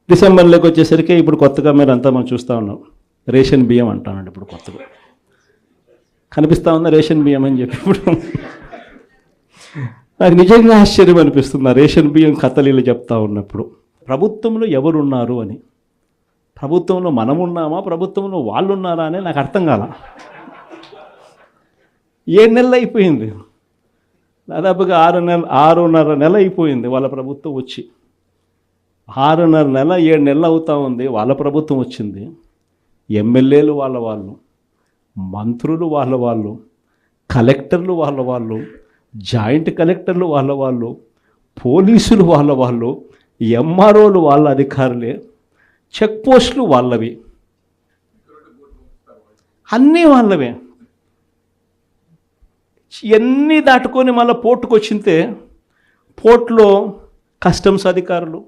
డిసెంబర్లోకి వచ్చేసరికి ఇప్పుడు కొత్తగా మీరు అంతా మనం చూస్తూ ఉన్నాం, రేషన్ బియ్యం అంటానండి. ఇప్పుడు కొత్తగా కనిపిస్తూ ఉందా రేషన్ బియ్యం అని చెప్పి. ఇప్పుడు నాకు నిజంగా ఆశ్చర్యం అనిపిస్తుంది ఆ రేషన్ బియ్యం కథలీలు చెప్తా ఉన్నప్పుడు. ప్రభుత్వంలో ఎవరున్నారు అని, ప్రభుత్వంలో మనం ఉన్నామా, ప్రభుత్వంలో వాళ్ళు ఉన్నారా అని నాకు అర్థం కాల. 7 నెలలు అయిపోయింది, దాదాపుగా 6.5 నెల అయిపోయింది వాళ్ళ ప్రభుత్వం వచ్చి. 6.5 నెల 7 నెలలు అవుతా ఉంది వాళ్ళ ప్రభుత్వం వచ్చింది. ఎమ్మెల్యేలు వాళ్ళు, మంత్రులు వాళ్ళు, కలెక్టర్లు వాళ్ళు, జాయింట్ కలెక్టర్లు వాళ్ళు, పోలీసులు వాళ్ళు, ఎంఆర్ఓలు వాళ్ళ అధికారులే, చెక్ పోస్టులు వాళ్ళవి, అన్నీ వాళ్ళవే. ఇవన్నీ దాటుకొని మళ్ళీ పోర్టుకు వచ్చింతే పోర్టులో కస్టమ్స్ అధికారులు,